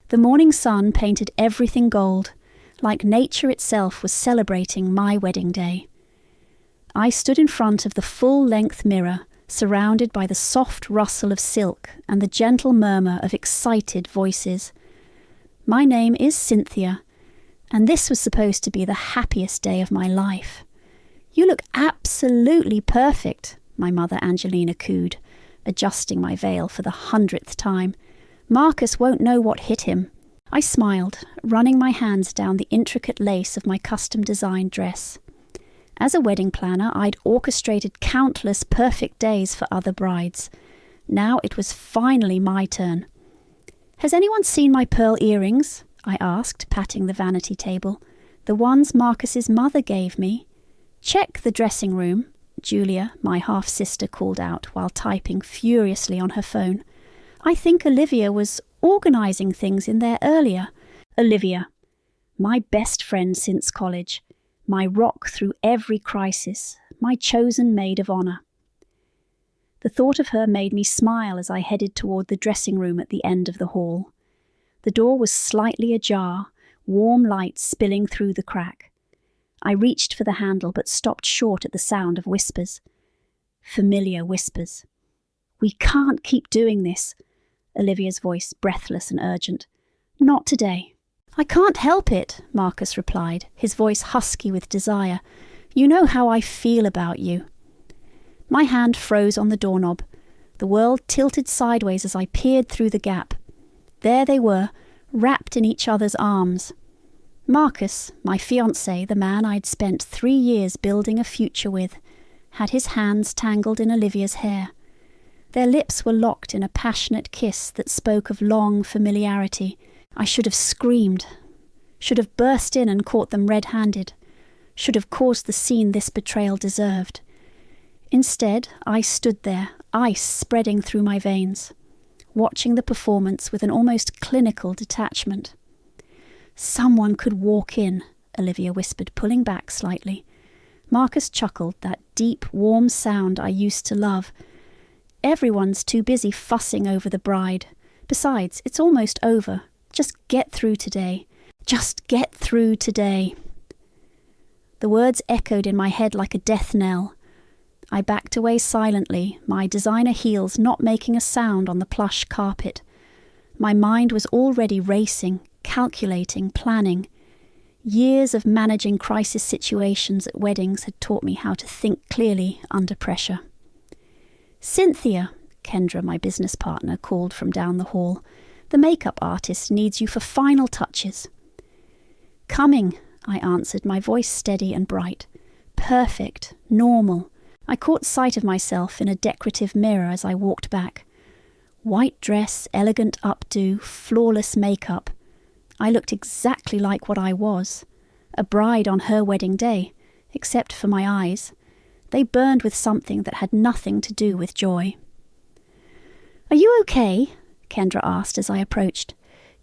The morning sun painted everything gold, like nature itself was celebrating my wedding day. I stood in front of the full-length mirror, surrounded by the soft rustle of silk and the gentle murmur of excited voices. My name is Cynthia, and this was supposed to be the happiest day of my life. You look absolutely perfect, my mother Angelina cooed, adjusting my veil for the 100th time. Marcus won't know what hit him. I smiled, running my hands down the intricate lace of my custom-designed dress. As a wedding planner, I'd orchestrated countless perfect days for other brides. Now it was finally my turn. "Has anyone seen my pearl earrings?" I asked, patting the vanity table. "The ones Marcus's mother gave me." "Check the dressing room," Julia, my half-sister, called out while typing furiously on her phone. "I think Olivia was organising things in there earlier." Olivia, my best friend since college, my rock through every crisis, my chosen maid of honour. The thought of her made me smile as I headed toward the dressing room at the end of the hall. The door was slightly ajar, warm light spilling through the crack. I reached for the handle but stopped short at the sound of whispers. Familiar whispers. "We can't keep doing this," Olivia's voice breathless and urgent. "Not today." "I can't help it," Marcus replied, his voice husky with desire. "You know how I feel about you." My hand froze on the doorknob. The world tilted sideways as I peered through the gap. There they were, wrapped in each other's arms. Marcus, my fiancé, the man I'd spent 3 years building a future with, had his hands tangled in Olivia's hair. Their lips were locked in a passionate kiss that spoke of long familiarity. I should have screamed, should have burst in and caught them red-handed, should have caused the scene this betrayal deserved. Instead, I stood there, ice spreading through my veins, watching the performance with an almost clinical detachment. "Someone could walk in," Olivia whispered, pulling back slightly. Marcus chuckled, that deep, warm sound I used to love. "Everyone's too busy fussing over the bride. Besides, it's almost over. Just get through today. Just get through today." The words echoed in my head like a death knell. I backed away silently, my designer heels not making a sound on the plush carpet. My mind was already racing, calculating, planning. Years of managing crisis situations at weddings had taught me how to think clearly under pressure. "Cynthia," Kendra, my business partner, called from down the hall. "The makeup artist needs you for final touches." "Coming," I answered, my voice steady and bright. Perfect, normal. I caught sight of myself in a decorative mirror as I walked back. White dress, elegant updo, flawless makeup. I looked exactly like what I was. A bride on her wedding day, except for my eyes. They burned with something that had nothing to do with joy. "Are you okay?" Kendra asked as I approached.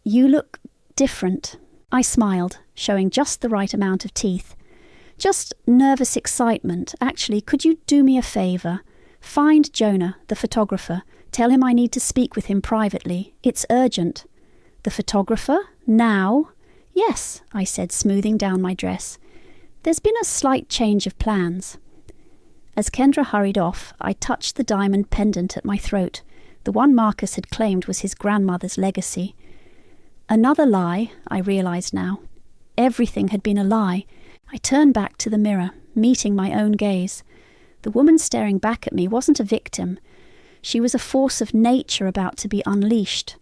"You look different." I smiled, showing just the right amount of teeth. "Just nervous excitement. Actually, could you do me a favour? Find Jonah, the photographer. Tell him I need to speak with him privately. It's urgent." "The photographer? Now?" "Yes," I said, smoothing down my dress. "There's been a slight change of plans." As Kendra hurried off, I touched the diamond pendant at my throat. The one Marcus had claimed was his grandmother's legacy. Another lie, I realised now. Everything had been a lie. I turned back to the mirror, meeting my own gaze. The woman staring back at me wasn't a victim. She was a force of nature about to be unleashed.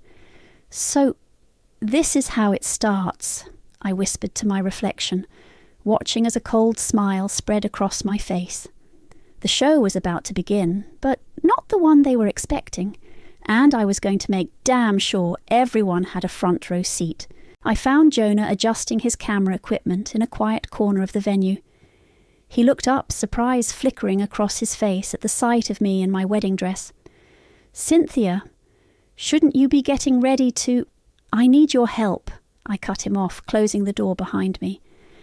"So, this is how it starts," I whispered to my reflection, watching as a cold smile spread across my face. The show was about to begin, but not the one they were expecting, and I was going to make damn sure everyone had a front row seat. I found Jonah adjusting his camera equipment in a quiet corner of the venue. He looked up, surprise flickering across his face at the sight of me in my wedding dress. "Cynthia, shouldn't you be getting ready to—" "I need your help," I cut him off, closing the door behind me.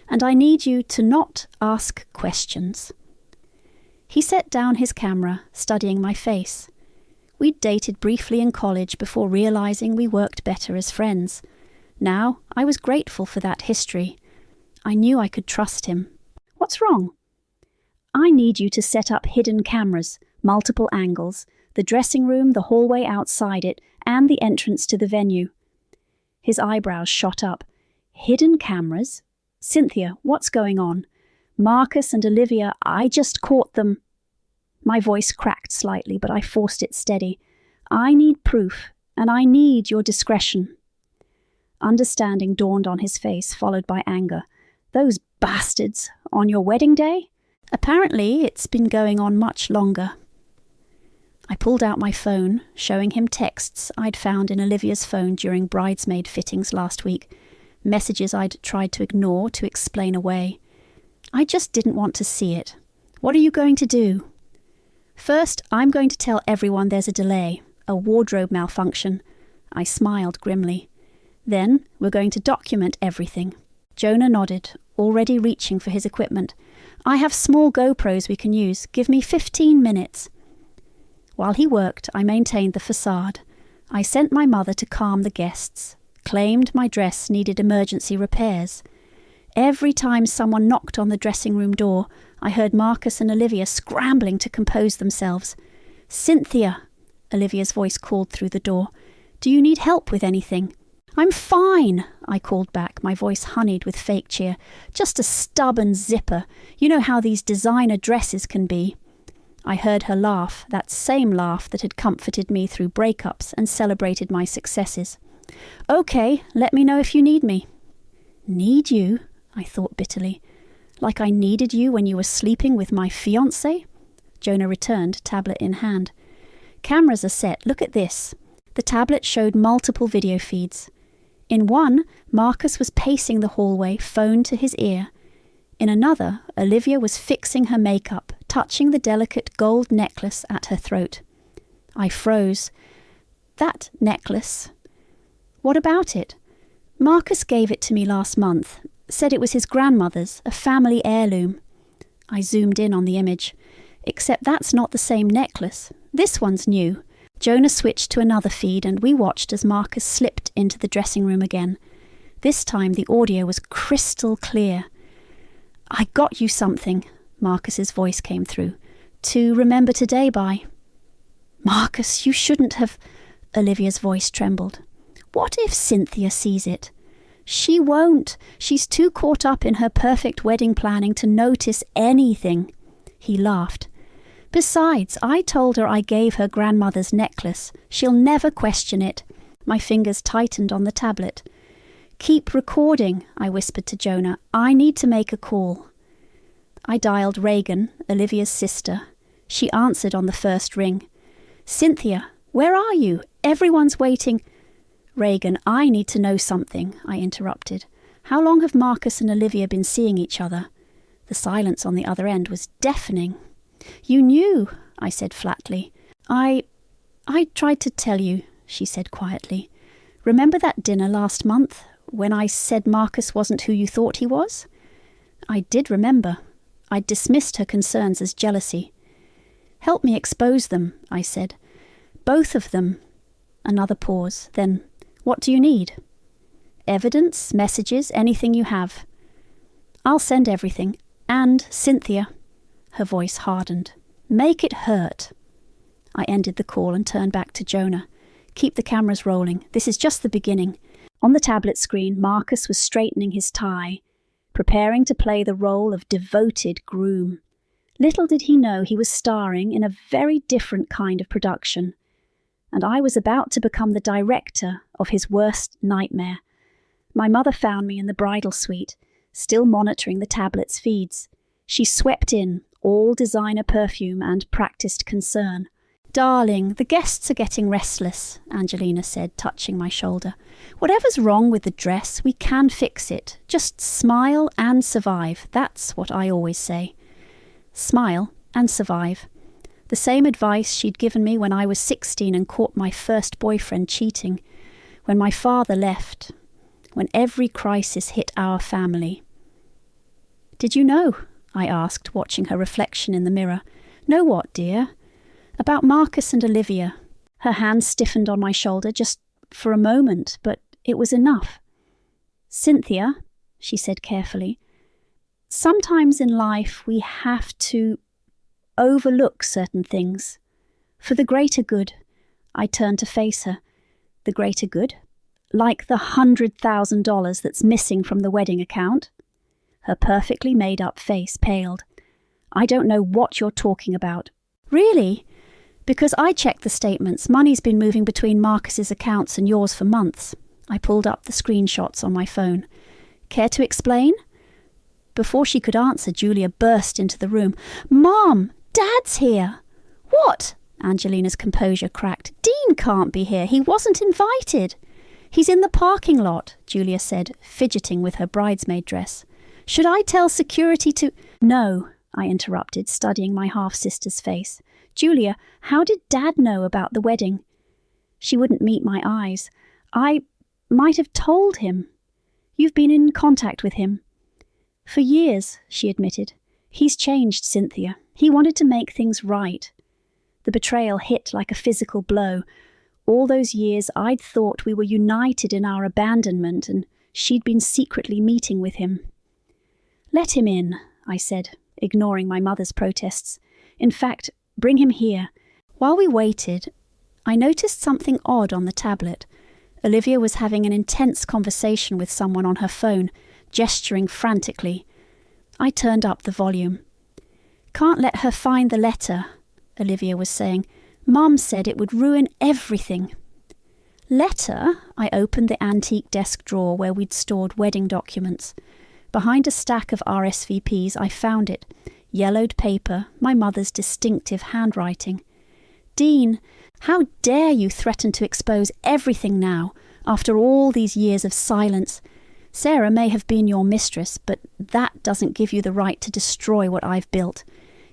"And I need you to not ask questions." He set down his camera, studying my face. We'd dated briefly in college before realising we worked better as friends. Now I was grateful for that history. I knew I could trust him. What's wrong? I need you to set up hidden cameras, multiple angles, the dressing room, the hallway outside it, and the entrance to the venue. His eyebrows shot up. Hidden cameras? Cynthia, what's going on? Marcus and Olivia, I just caught them. My voice cracked slightly, but I forced it steady. I need proof, and I need your discretion. Understanding dawned on his face, followed by anger. Those bastards! On your wedding day? Apparently, it's been going on much longer. I pulled out my phone, showing him texts I'd found in Olivia's phone during bridesmaid fittings last week, messages I'd tried to ignore to explain away. I just didn't want to see it. What are you going to do? First, I'm going to tell everyone there's a delay, a wardrobe malfunction. I smiled grimly. Then, we're going to document everything. Jonah nodded, already reaching for his equipment. I have small GoPros we can use. Give me 15 minutes. While he worked, I maintained the facade. I sent my mother to calm the guests, claimed my dress needed emergency repairs. Every time someone knocked on the dressing room door, I heard Marcus and Olivia scrambling to compose themselves. Cynthia, Olivia's voice called through the door. Do you need help with anything? I'm fine, I called back, my voice honeyed with fake cheer. Just a stubborn zipper. You know how these designer dresses can be. I heard her laugh, that same laugh that had comforted me through breakups and celebrated my successes. Okay, let me know if you need me. Need you? I thought bitterly. Like I needed you when you were sleeping with my fiancé? Jonah returned, tablet in hand. Cameras are set. Look at this. The tablet showed multiple video feeds. In one, Marcus was pacing the hallway, phone to his ear. In another, Olivia was fixing her makeup, touching the delicate gold necklace at her throat. I froze. That necklace? What about it? Marcus gave it to me last month, said it was his grandmother's, a family heirloom. I zoomed in on the image. Except that's not the same necklace. This one's new. Jonah switched to another feed and we watched as Marcus slipped into the dressing room again. This time the audio was crystal clear. I got you something, Marcus's voice came through, to remember today by. Marcus, you shouldn't have. Olivia's voice trembled. What if Cynthia sees it? She won't. She's too caught up in her perfect wedding planning to notice anything. He laughed. Besides, I told her I gave her grandmother's necklace. She'll never question it. My fingers tightened on the tablet. Keep recording, I whispered to Jonah. I need to make a call. I dialed Reagan, Olivia's sister. She answered on the first ring. Cynthia, where are you? Everyone's waiting. Reagan, I need to know something, I interrupted. How long have Marcus and Olivia been seeing each other? The silence on the other end was deafening. You knew, I said flatly. I tried to tell you, she said quietly. Remember that dinner last month, when I said Marcus wasn't who you thought he was? I did remember. I'd dismissed her concerns as jealousy. Help me expose them, I said. Both of them. Another pause. Then, what do you need? Evidence, messages, anything you have. I'll send everything. And Cynthia. Her voice hardened. Make it hurt. I ended the call and turned back to Jonah. Keep the cameras rolling. This is just the beginning. On the tablet screen, Marcus was straightening his tie, preparing to play the role of devoted groom. Little did he know he was starring in a very different kind of production, and I was about to become the director of his worst nightmare. My mother found me in the bridal suite, still monitoring the tablet's feeds. She swept in, all designer perfume and practiced concern. Darling, the guests are getting restless, Angelina said, touching my shoulder. Whatever's wrong with the dress, we can fix it. Just smile and survive. That's what I always say. Smile and survive. The same advice she'd given me when I was 16 and caught my first boyfriend cheating, when my father left, when every crisis hit our family. Did you know? I asked, watching her reflection in the mirror. Know what, dear? About Marcus and Olivia. Her hand stiffened on my shoulder just for a moment, but it was enough. "Cynthia," she said carefully, "sometimes in life we have to overlook certain things. For the greater good." I turned to face her. "The greater good? Like the $100,000 that's missing from the wedding account?" Her perfectly made-up face paled. "I don't know what you're talking about." "Really? Because I checked the statements. Money's been moving between Marcus's accounts and yours for months." I pulled up the screenshots on my phone. "Care to explain?" Before she could answer, Julia burst into the room. "Mom, Dad's here!" "What?" Angelina's composure cracked. "Dean can't be here. He wasn't invited." "He's in the parking lot," Julia said, fidgeting with her bridesmaid dress. "Should I tell security to—" "No," I interrupted, studying my half-sister's face. "Julia, how did Dad know about the wedding?" She wouldn't meet my eyes. "I might have told him." "You've been in contact with him?" "For years," she admitted. "He's changed, Cynthia. He wanted to make things right." The betrayal hit like a physical blow. All those years I'd thought we were united in our abandonment, and she'd been secretly meeting with him. "Let him in," I said, ignoring my mother's protests. "In fact, bring him here." While we waited, I noticed something odd on the tablet. Olivia was having an intense conversation with someone on her phone, gesturing frantically. I turned up the volume. "Can't let her find the letter," Olivia was saying. "Mum said it would ruin everything." "Letter?" I opened the antique desk drawer where we'd stored wedding documents. Behind a stack of RSVPs, I found it. Yellowed paper, my mother's distinctive handwriting. "Dean, how dare you threaten to expose everything now, after all these years of silence? Sarah may have been your mistress, but that doesn't give you the right to destroy what I've built.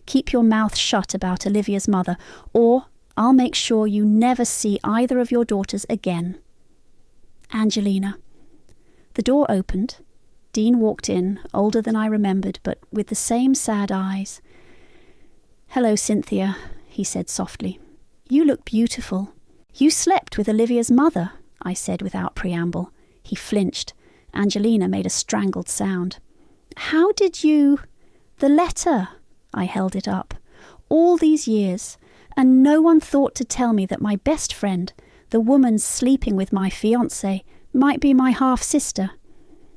Keep your mouth shut about Olivia's mother, or I'll make sure you never see either of your daughters again. Angelina." The door opened. Dean walked in, older than I remembered, but with the same sad eyes. "Hello, Cynthia," he said softly. "You look beautiful." "You slept with Olivia's mother," I said without preamble. He flinched. Angelina made a strangled sound. "How did you—" "The letter." I held it up. "All these years, and no one thought to tell me that my best friend, the woman sleeping with my fiancé, might be my half-sister."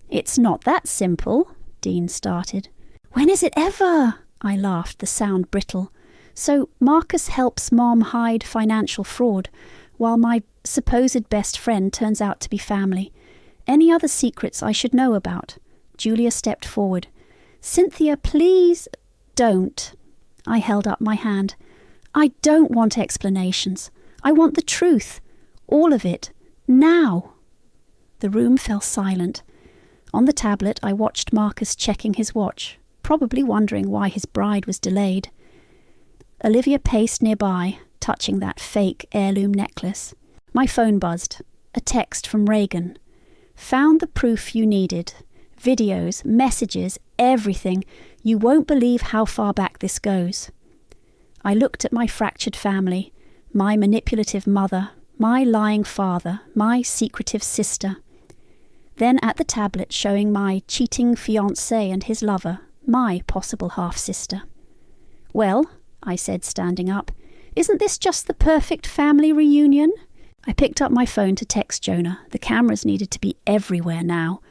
"It's not that simple," Dean started. "When is it ever?" I laughed, the sound brittle. "So Marcus helps Mom hide financial fraud, while my supposed best friend turns out to be family. Any other secrets I should know about?" Julia stepped forward. "Cynthia, please, don't." I held up my hand. "I don't want explanations. I want the truth. All of it. Now." The room fell silent. On the tablet, I watched Marcus checking his watch, probably wondering why his bride was delayed. Olivia paced nearby, touching that fake heirloom necklace. My phone buzzed. A text from Reagan. "Found the proof you needed. Videos, messages, everything. You won't believe how far back this goes." I looked at my fractured family, my manipulative mother, my lying father, my secretive sister. Then at the tablet showing my cheating fiancé and his lover, my possible half-sister. "Well," I said, standing up, "isn't this just the perfect family reunion?" I picked up my phone to text Jonah. The cameras needed to be everywhere now,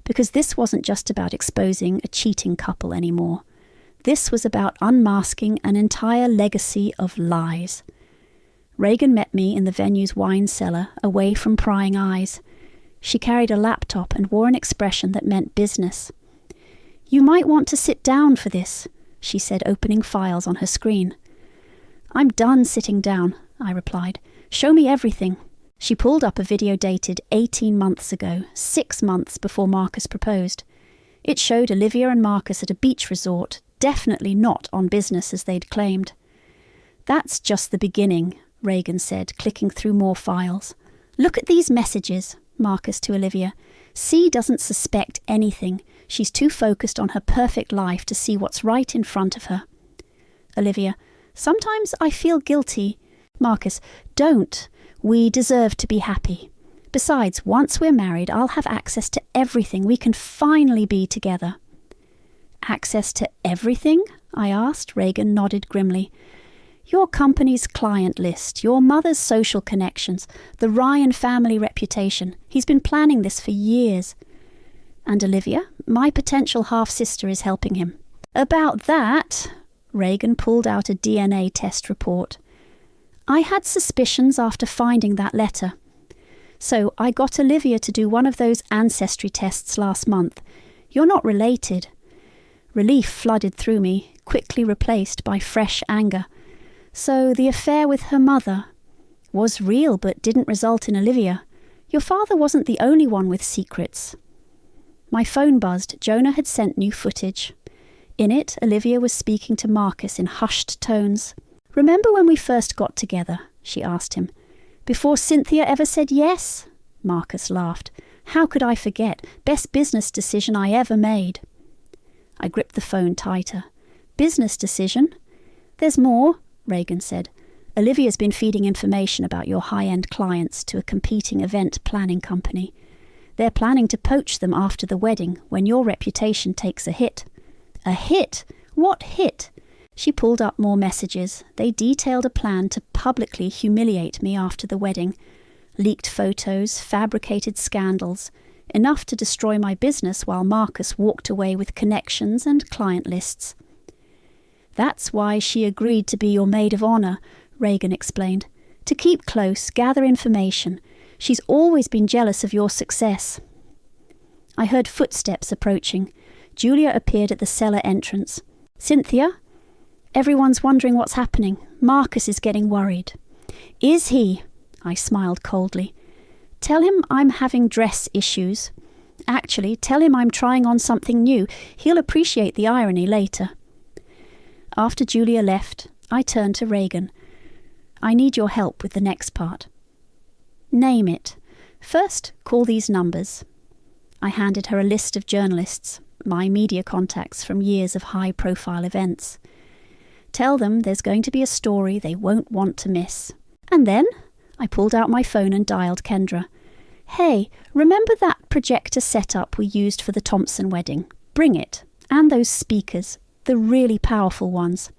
because this wasn't just about exposing a cheating couple anymore. This was about unmasking an entire legacy of lies. Reagan met me in the venue's wine cellar, away from prying eyes. She carried a laptop and wore an expression that meant business. "You might want to sit down for this," she said, opening files on her screen. "I'm done sitting down," I replied. "Show me everything." She pulled up a video dated 18 months ago, 6 months before Marcus proposed. It showed Olivia and Marcus at a beach resort, definitely not on business as they'd claimed. "That's just the beginning," Reagan said, clicking through more files. "Look at these messages," Marcus to Olivia. "C doesn't suspect anything. She's too focused on her perfect life to see what's right in front of her." Olivia: "Sometimes I feel guilty." Marcus: "Don't. We deserve to be happy. Besides, once we're married, I'll have access to everything. We can finally be together." "Access to everything?" I asked. Reagan nodded grimly. "Your company's client list, your mother's social connections, the Ryan family reputation. He's been planning this for years. And Olivia, my potential half-sister, is helping him." "About that," Reagan pulled out a DNA test report. "I had suspicions after finding that letter. So I got Olivia to do one of those ancestry tests last month. You're not related." Relief flooded through me, quickly replaced by fresh anger. So the affair with her mother was real but didn't result in Olivia. Your father wasn't the only one with secrets. My phone buzzed. Jonah had sent new footage. In it, Olivia was speaking to Marcus in hushed tones. "Remember when we first got together?" she asked him. "Before Cynthia ever said yes?" Marcus laughed. "How could I forget? Best business decision I ever made." I gripped the phone tighter. "Business decision?" "There's more," Reagan said. "Olivia's been feeding information about your high-end clients to a competing event planning company. They're planning to poach them after the wedding when your reputation takes a hit." "A hit? What hit?" She pulled up more messages. They detailed a plan to publicly humiliate me after the wedding. Leaked photos, fabricated scandals, enough to destroy my business while Marcus walked away with connections and client lists. "That's why she agreed to be your maid of honor," Reagan explained. "To keep close, gather information. She's always been jealous of your success." I heard footsteps approaching. Julia appeared at the cellar entrance. "Cynthia? Everyone's wondering what's happening. Marcus is getting worried." "Is he?" I smiled coldly. "Tell him I'm having dress issues. Actually, tell him I'm trying on something new. He'll appreciate the irony later." After Julia left, I turned to Reagan. "I need your help with the next part." "Name it. First, call these numbers." I handed her a list of journalists, my media contacts from years of high-profile events. "Tell them there's going to be a story they won't want to miss." And then I pulled out my phone and dialed Kendra. "Hey, remember that projector setup we used for the Thompson wedding? Bring it. And those speakers, the really powerful ones."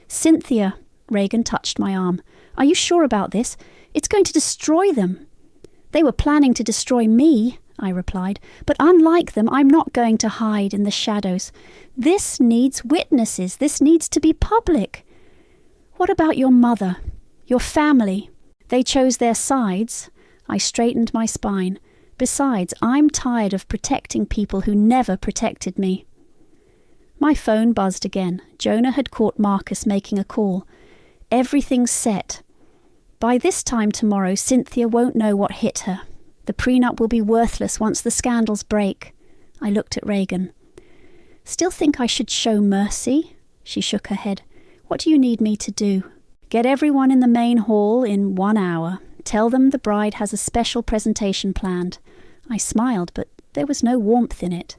"Cynthia," Reagan touched my arm. "Are you sure about this? It's going to destroy them." "They were planning to destroy me," I replied. "But unlike them, I'm not going to hide in the shadows. This needs witnesses. This needs to be public." "What about your mother? Your family? They chose their sides." I straightened my spine. "Besides, I'm tired of protecting people who never protected me." My phone buzzed again. Jonah had caught Marcus making a call. "Everything's set. By this time tomorrow, Cynthia won't know what hit her. The prenup will be worthless once the scandals break." I looked at Reagan. "Still think I should show mercy?" She shook her head. "What do you need me to do?" "Get everyone in the main hall in 1 hour. Tell them the bride has a special presentation planned." I smiled, but there was no warmth in it.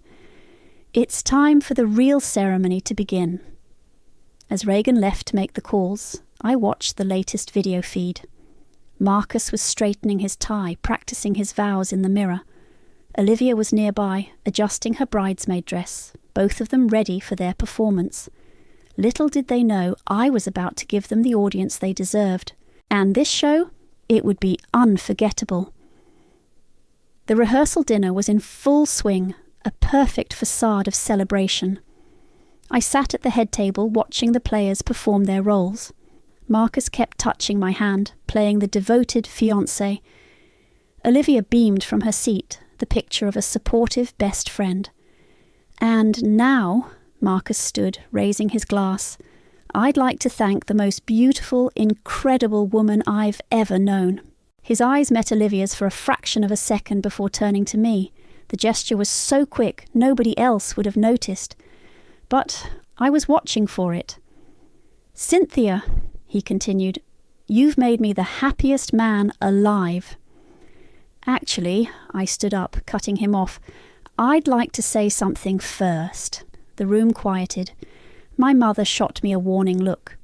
"It's time for the real ceremony to begin." As Reagan left to make the calls, I watched the latest video feed. Marcus was straightening his tie, practicing his vows in the mirror. Olivia was nearby, adjusting her bridesmaid dress, both of them ready for their performance. Little did they know I was about to give them the audience they deserved. And this show, it would be unforgettable. The rehearsal dinner was in full swing, a perfect facade of celebration. I sat at the head table watching the players perform their roles. Marcus kept touching my hand, playing the devoted fiancé. Olivia beamed from her seat, the picture of a supportive best friend. "And now," Marcus stood, raising his glass, "I'd like to thank the most beautiful, incredible woman I've ever known." His eyes met Olivia's for a fraction of a second before turning to me. The gesture was so quick, nobody else would have noticed. But I was watching for it. "Cynthia," he continued, "you've made me the happiest man alive." "Actually," I stood up, cutting him off, "I'd like to say something first." The room quieted. My mother shot me a warning look.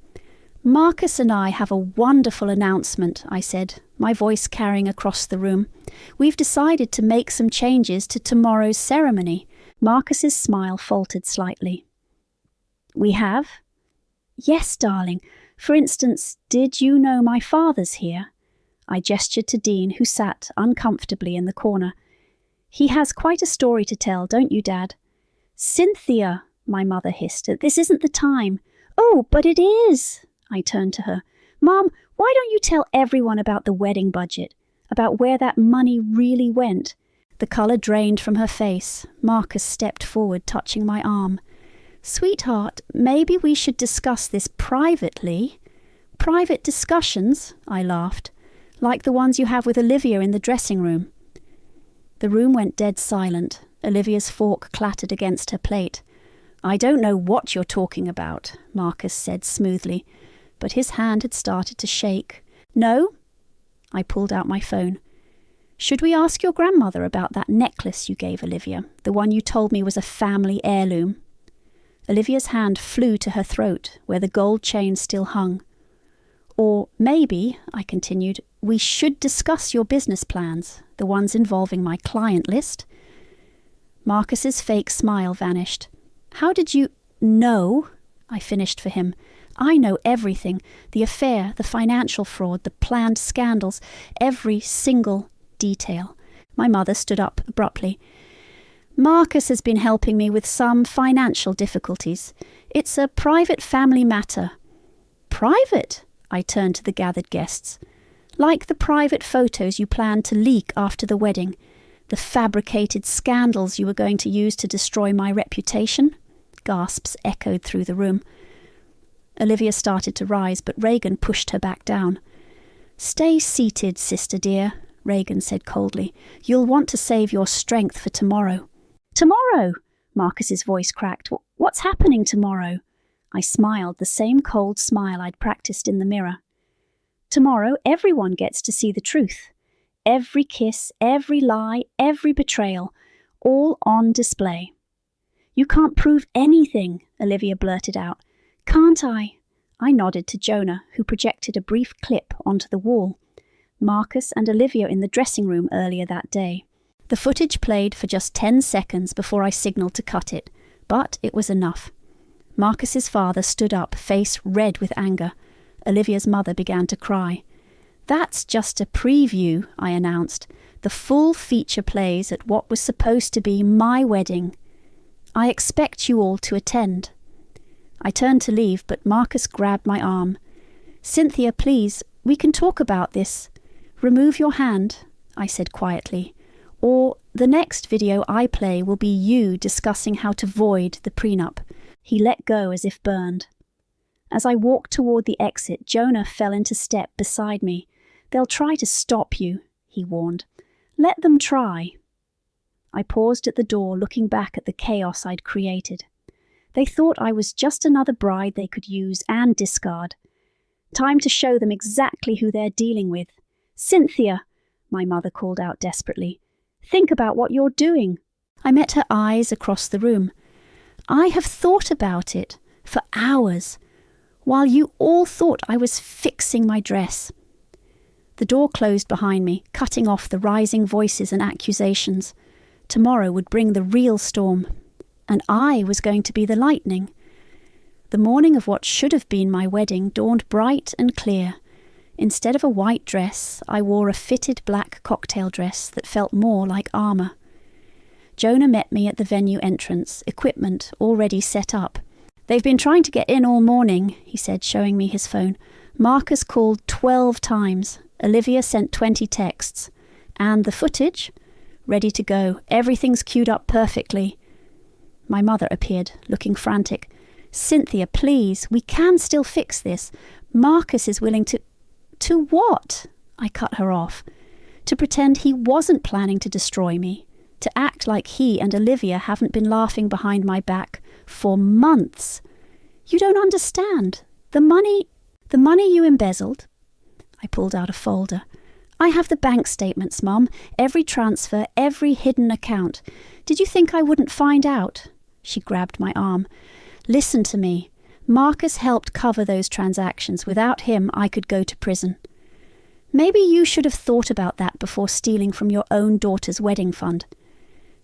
"Marcus and I have a wonderful announcement," I said, my voice carrying across the room. "We've decided to make some changes to tomorrow's ceremony." Marcus's smile faltered slightly. "We have?" "Yes, darling. For instance, did you know my father's here?" I gestured to Dean, who sat uncomfortably in the corner. "He has quite a story to tell, don't you, Dad?" "Cynthia," my mother hissed, "this isn't the time." "Oh, but it is!" I turned to her. "Mom, why don't you tell everyone about the wedding budget, about where that money really went?" The colour drained from her face. Marcus stepped forward, touching my arm. "Sweetheart, maybe we should discuss this privately." "Private discussions?" I laughed. "Like the ones you have with Olivia in the dressing room." The room went dead silent. Olivia's fork clattered against her plate. "I don't know what you're talking about," Marcus said smoothly, but his hand had started to shake. "No?" I pulled out my phone. "Should we ask your grandmother about that necklace you gave Olivia, the one you told me was a family heirloom?" Olivia's hand flew to her throat, where the gold chain still hung. "Or maybe," I continued, "we should discuss your business plans, the ones involving my client list." Marcus's fake smile vanished. "How did you know?" I finished for him. "I know everything. The affair, the financial fraud, the planned scandals, every single detail." My mother stood up abruptly. "Marcus has been helping me with some financial difficulties. It's a private family matter." "Private?" I turned to the gathered guests. "Like the private photos you planned to leak after the wedding, the fabricated scandals you were going to use to destroy my reputation." Gasps echoed through the room. Olivia started to rise, but Reagan pushed her back down. "Stay seated, sister dear," Reagan said coldly. "You'll want to save your strength for tomorrow." "Tomorrow?" Marcus's voice cracked. "What's happening tomorrow?" I smiled, the same cold smile I'd practiced in the mirror. "Tomorrow, everyone gets to see the truth. Every kiss, every lie, every betrayal, all on display." "You can't prove anything," Olivia blurted out. "Can't I?" I nodded to Jonah, who projected a brief clip onto the wall. Marcus and Olivia in the dressing room earlier that day. The footage played for just 10 seconds before I signaled to cut it, but it was enough. Marcus's father stood up, face red with anger. Olivia's mother began to cry. "That's just a preview," I announced. "The full feature plays at what was supposed to be my wedding. I expect you all to attend." I turned to leave, but Marcus grabbed my arm. "Cynthia, please, we can talk about this. Remove your hand," I said quietly. "Or the next video I play will be you discussing how to void the prenup." He let go as if burned. As I walked toward the exit, Jonah fell into step beside me. "They'll try to stop you," he warned. "Let them try." I paused at the door, looking back at the chaos I'd created. They thought I was just another bride they could use and discard. Time to show them exactly who they're dealing with. "Cynthia," my mother called out desperately, "think about what you're doing." I met her eyes across the room. "I have thought about it for hours, while you all thought I was fixing my dress." The door closed behind me, cutting off the rising voices and accusations. Tomorrow would bring the real storm, and I was going to be the lightning. The morning of what should have been my wedding dawned bright and clear. Instead of a white dress, I wore a fitted black cocktail dress that felt more like armour. Jonah met me at the venue entrance, equipment already set up. "They've been trying to get in all morning," he said, showing me his phone. "Marcus called 12 times. Olivia sent 20 texts. And the footage? Ready to go. Everything's queued up perfectly." My mother appeared, looking frantic. "Cynthia, please, we can still fix this. Marcus is willing to..." "To what?" I cut her off. "To pretend he wasn't planning to destroy me. To act like he and Olivia haven't been laughing behind my back for months. You don't understand. The money you embezzled..." I pulled out a folder. "I have the bank statements, Mum. Every transfer, every hidden account. Did you think I wouldn't find out?" She grabbed my arm. "Listen to me. Marcus helped cover those transactions. Without him, I could go to prison." Maybe you should have thought about that before stealing from your own daughter's wedding fund.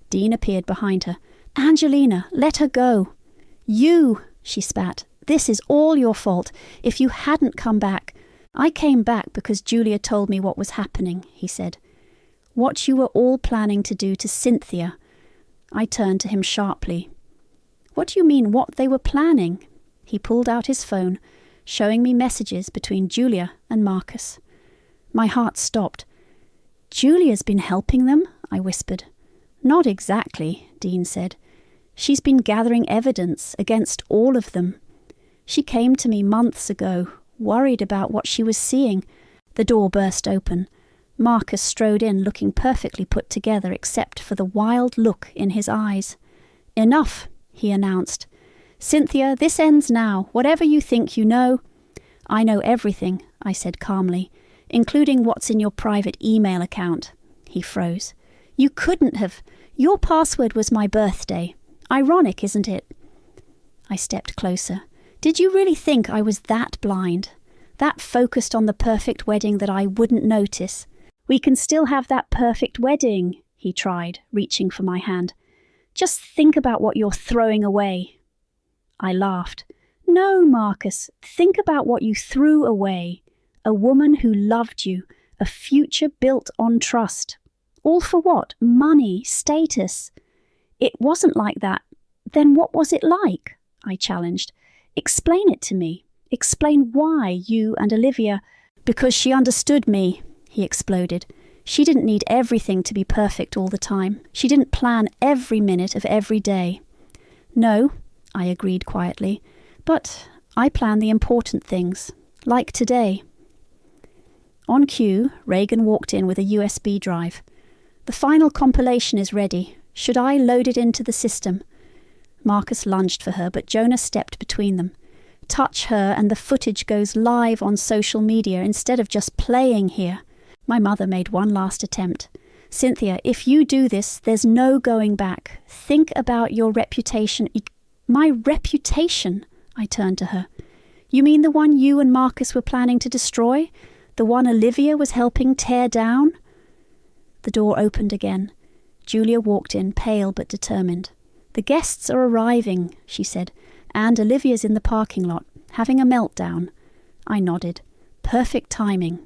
Dean appeared behind her. Angelina, let her go. You, she spat. This is all your fault. If you hadn't come back. I came back because Julia told me what was happening, he said. What you were all planning to do to Cynthia. I turned to him sharply. What do you mean, what they were planning? He pulled out his phone, showing me messages between Julia and Marcus. My heart stopped. Julia's been helping them, I whispered. Not exactly, Dean said. She's been gathering evidence against all of them. She came to me months ago, worried about what she was seeing. The door burst open. Marcus strode in looking perfectly put together except for the wild look in his eyes. Enough, he announced. Cynthia, this ends now. Whatever you think you know. I know everything, I said calmly, including what's in your private email account. He froze. You couldn't have. Your password was my birthday. Ironic, isn't it? I stepped closer. Did you really think I was that blind? That focused on the perfect wedding that I wouldn't notice? We can still have that perfect wedding, he tried, reaching for my hand. Just think about what you're throwing away. I laughed. No, Marcus, think about what you threw away. A woman who loved you, a future built on trust. All for what? Money, status. It wasn't like that. Then what was it like? I challenged. Explain it to me. Explain why you and Olivia... Because she understood me, he exploded. She didn't need everything to be perfect all the time. She didn't plan every minute of every day. No, I agreed quietly, but I plan the important things, like today. On cue, Reagan walked in with a USB drive. The final compilation is ready. Should I load it into the system? Marcus lunged for her, but Jonah stepped between them. Touch her and the footage goes live on social media instead of just playing here. My mother made one last attempt. Cynthia, if you do this, there's no going back. Think about your reputation. My reputation? I turned to her. You mean the one you and Marcus were planning to destroy? The one Olivia was helping tear down? The door opened again. Julia walked in, pale but determined. The guests are arriving, she said, and Olivia's in the parking lot, having a meltdown. I nodded. Perfect timing.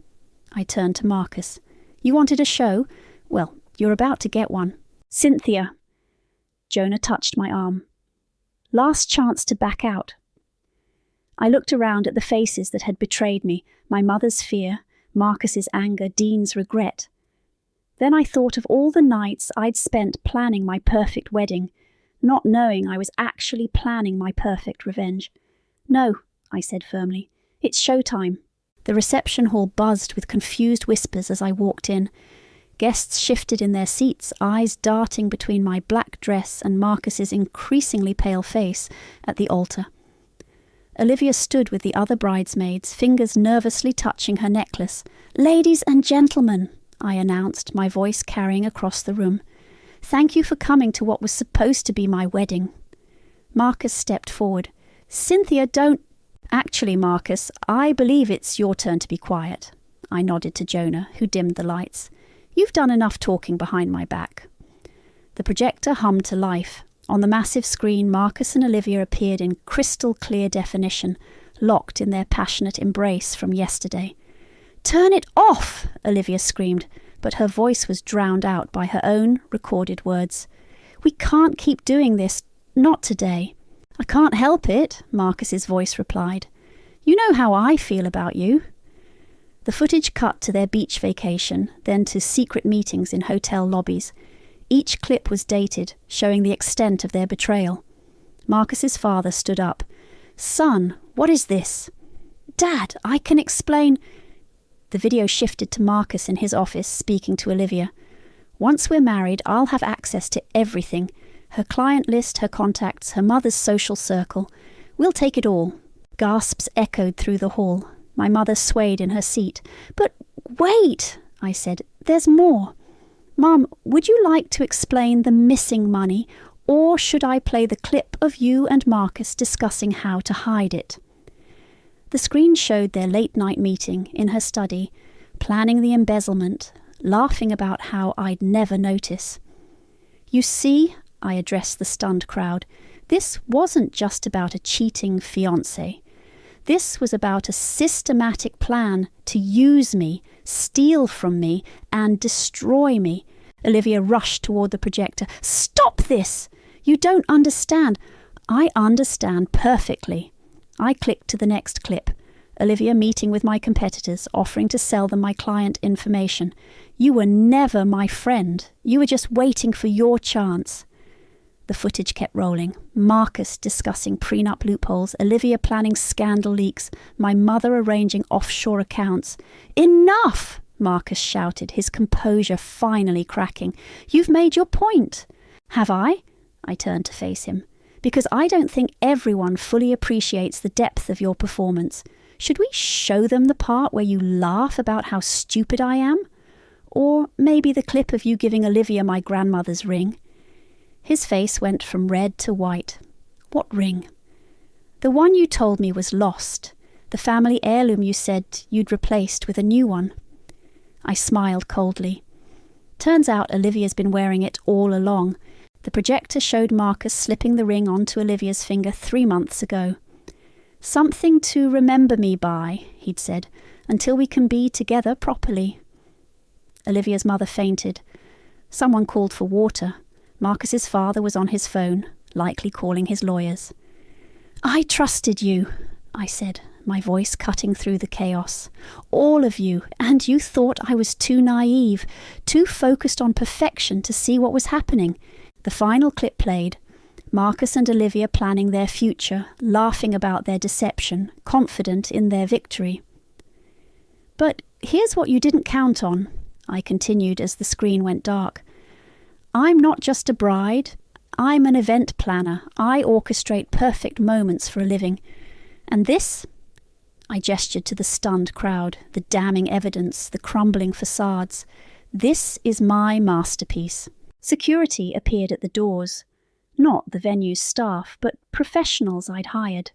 I turned to Marcus. You wanted a show? Well, you're about to get one. Cynthia. Jonah touched my arm. Last chance to back out. I looked around at the faces that had betrayed me, my mother's fear, Marcus's anger, Dean's regret. Then I thought of all the nights I'd spent planning my perfect wedding, not knowing I was actually planning my perfect revenge. No, I said firmly. It's showtime. The reception hall buzzed with confused whispers as I walked in. Guests shifted in their seats, eyes darting between my black dress and Marcus's increasingly pale face at the altar. Olivia stood with the other bridesmaids, fingers nervously touching her necklace. Ladies and gentlemen, I announced, my voice carrying across the room. Thank you for coming to what was supposed to be my wedding. Marcus stepped forward. Cynthia, don't... Actually, Marcus, I believe it's your turn to be quiet. I nodded to Jonah, who dimmed the lights. You've done enough talking behind my back. The projector hummed to life. On the massive screen, Marcus and Olivia appeared in crystal clear definition, locked in their passionate embrace from yesterday. Turn it off! Olivia screamed, but her voice was drowned out by her own recorded words. We can't keep doing this, not today. I can't help it, Marcus's voice replied. You know how I feel about you. The footage cut to their beach vacation, then to secret meetings in hotel lobbies. Each clip was dated, showing the extent of their betrayal. Marcus's father stood up. Son, what is this? Dad, I can explain... The video shifted to Marcus in his office, speaking to Olivia. Once we're married, I'll have access to everything. Her client list, her contacts, her mother's social circle. We'll take it all. Gasps echoed through the hall. My mother swayed in her seat. But wait, I said, there's more. Mum, would you like to explain the missing money, or should I play the clip of you and Marcus discussing how to hide it? The screen showed their late-night meeting in her study, planning the embezzlement, laughing about how I'd never notice. You see, I addressed the stunned crowd, this wasn't just about a cheating fiancé. This was about a systematic plan to use me, steal from me, and destroy me. Olivia rushed toward the projector. Stop this! You don't understand. I understand perfectly. I clicked to the next clip. Olivia meeting with my competitors, offering to sell them my client information. You were never my friend. You were just waiting for your chance. The footage kept rolling. Marcus discussing prenup loopholes, Olivia planning scandal leaks, my mother arranging offshore accounts. Enough! Marcus shouted, his composure finally cracking. You've made your point. Have I? I turned to face him. Because I don't think everyone fully appreciates the depth of your performance. Should we show them the part where you laugh about how stupid I am? Or maybe the clip of you giving Olivia my grandmother's ring? His face went from red to white. What ring? The one you told me was lost. The family heirloom you said you'd replaced with a new one. I smiled coldly. Turns out Olivia's been wearing it all along. The projector showed Marcus slipping the ring onto Olivia's finger 3 months ago. Something to remember me by, he'd said, until we can be together properly. Olivia's mother fainted. Someone called for water. Marcus's father was on his phone, likely calling his lawyers. I trusted you, I said, my voice cutting through the chaos. All of you, and you thought I was too naive, too focused on perfection to see what was happening. The final clip played. Marcus and Olivia planning their future, laughing about their deception, confident in their victory. But here's what you didn't count on, I continued as the screen went dark. I'm not just a bride. I'm an event planner. I orchestrate perfect moments for a living. And this? I gestured to the stunned crowd, the damning evidence, the crumbling facades. This is my masterpiece. Security appeared at the doors. Not the venue's staff, but professionals I'd hired.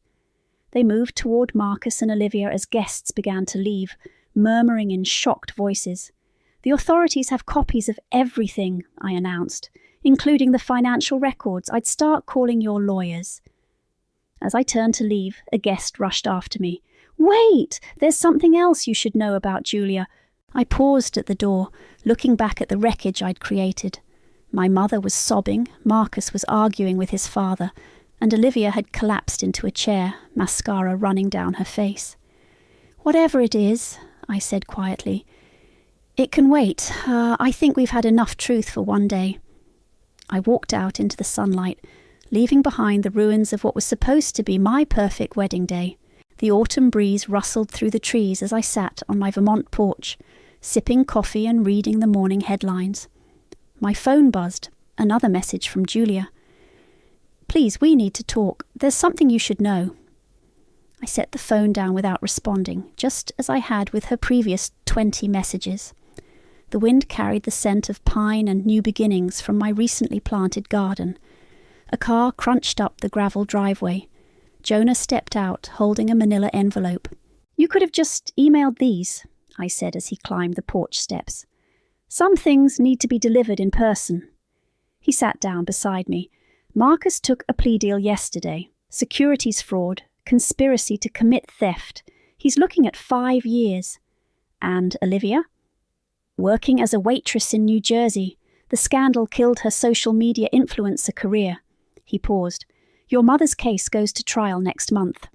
They moved toward Marcus and Olivia as guests began to leave, murmuring in shocked voices. The authorities have copies of everything, I announced, including the financial records. I'd start calling your lawyers. As I turned to leave, a guest rushed after me. Wait! There's something else you should know about Julia. I paused at the door, looking back at the wreckage I'd created. My mother was sobbing, Marcus was arguing with his father, and Olivia had collapsed into a chair, mascara running down her face. Whatever it is, I said quietly, it can wait. I think we've had enough truth for one day. I walked out into the sunlight, leaving behind the ruins of what was supposed to be my perfect wedding day. The autumn breeze rustled through the trees as I sat on my Vermont porch, sipping coffee and reading the morning headlines. My phone buzzed, another message from Julia. Please, we need to talk. There's something you should know. I set the phone down without responding, just as I had with her previous 20 messages. The wind carried the scent of pine and new beginnings from my recently planted garden. A car crunched up the gravel driveway. Jonah stepped out, holding a manila envelope. You could have just emailed these, I said as he climbed the porch steps. Some things need to be delivered in person. He sat down beside me. Marcus took a plea deal yesterday. Securities fraud, conspiracy to commit theft. He's looking at 5 years. And Olivia? Working as a waitress in New Jersey. The scandal killed her social media influencer career. He paused. Your mother's case goes to trial next month.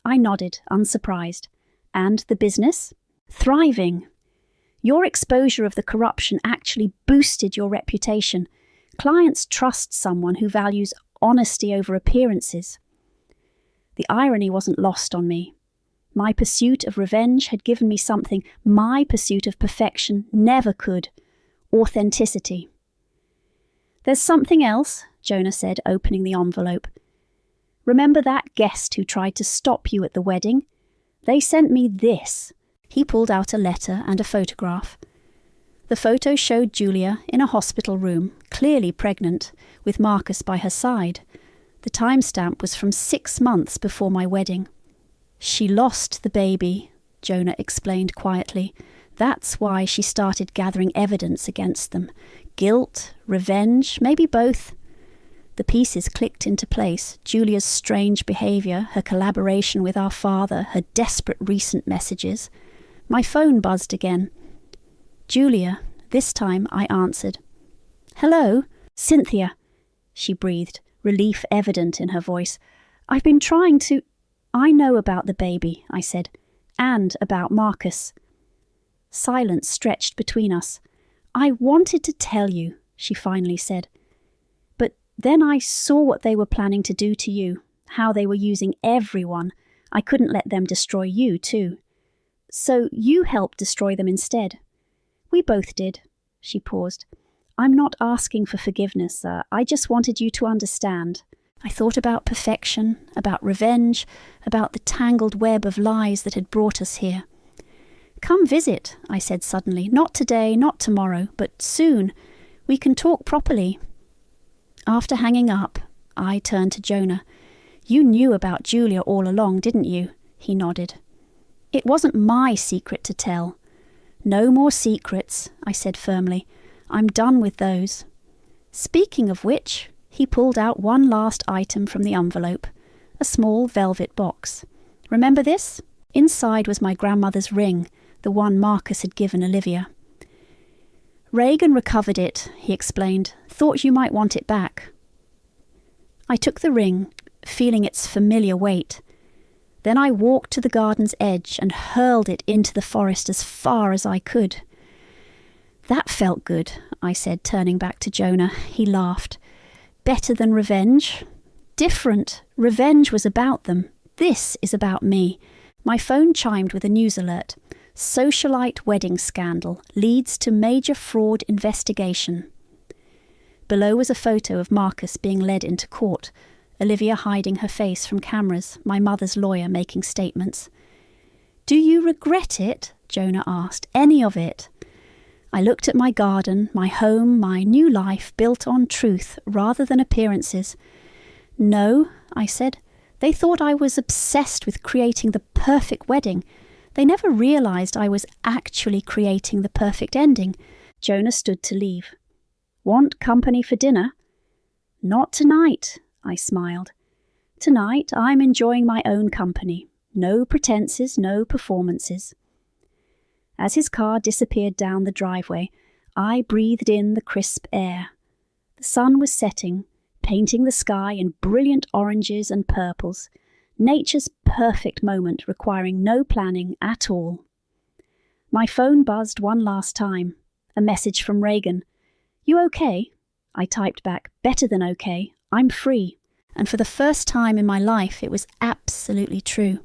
I nodded, unsurprised. And the business? Thriving. Your exposure of the corruption actually boosted your reputation. Clients trust someone who values honesty over appearances. The irony wasn't lost on me. My pursuit of revenge had given me something my pursuit of perfection never could: authenticity. There's something else, Jonah said, opening the envelope. Remember that guest who tried to stop you at the wedding? They sent me this. He pulled out a letter and a photograph. The photo showed Julia in a hospital room, clearly pregnant, with Marcus by her side. The timestamp was from 6 months before my wedding. She lost the baby, Jonah explained quietly. That's why she started gathering evidence against them. Guilt, revenge, maybe both. The pieces clicked into place. Julia's strange behaviour, her collaboration with our father, her desperate recent messages. My phone buzzed again. Julia. This time I answered. "Hello? Cynthia," she breathed, relief evident in her voice. "I've been trying to—" "I know about the baby," I said, "and about Marcus." Silence stretched between us. "I wanted to tell you," she finally said. "But then I saw what they were planning to do to you, how they were using everyone. I couldn't let them destroy you, too. So you helped destroy them instead." "We both did." She paused. "I'm not asking for forgiveness, I just wanted you to understand." I thought about perfection, about revenge, about the tangled web of lies that had brought us here. "Come visit," I said suddenly. "Not today, not tomorrow, but soon. We can talk properly." After hanging up, I turned to Jonah. "You knew about Julia all along, didn't you?" He nodded. "It wasn't my secret to tell." "No more secrets," I said firmly. "I'm done with those." Speaking of which, he pulled out one last item from the envelope, a small velvet box. "Remember this?" Inside was my grandmother's ring, the one Marcus had given Olivia. "Reagan recovered it," he explained. "Thought you might want it back." I took the ring, feeling its familiar weight. Then I walked to the garden's edge and hurled it into the forest as far as I could. "That felt good," I said, turning back to Jonah. He laughed. "Better than revenge?" "Different. Revenge was about them. This is about me." My phone chimed with a news alert. "Socialite wedding scandal leads to major fraud investigation." Below was a photo of Marcus being led into court, Olivia hiding her face from cameras, my mother's lawyer making statements. "Do you regret it?" Jonah asked. "Any of it?" I looked at my garden, my home, my new life built on truth rather than appearances. "No," I said. "They thought I was obsessed with creating the perfect wedding. They never realised I was actually creating the perfect ending." Jonah stood to leave. "Want company for dinner?" "Not tonight," I smiled. "Tonight I'm enjoying my own company. No pretenses, no performances." As his car disappeared down the driveway, I breathed in the crisp air. The sun was setting, painting the sky in brilliant oranges and purples. Nature's perfect moment requiring no planning at all. My phone buzzed one last time. A message from Reagan. "You okay?" I typed back, "Better than okay. I'm free." And for the first time in my life, it was absolutely true.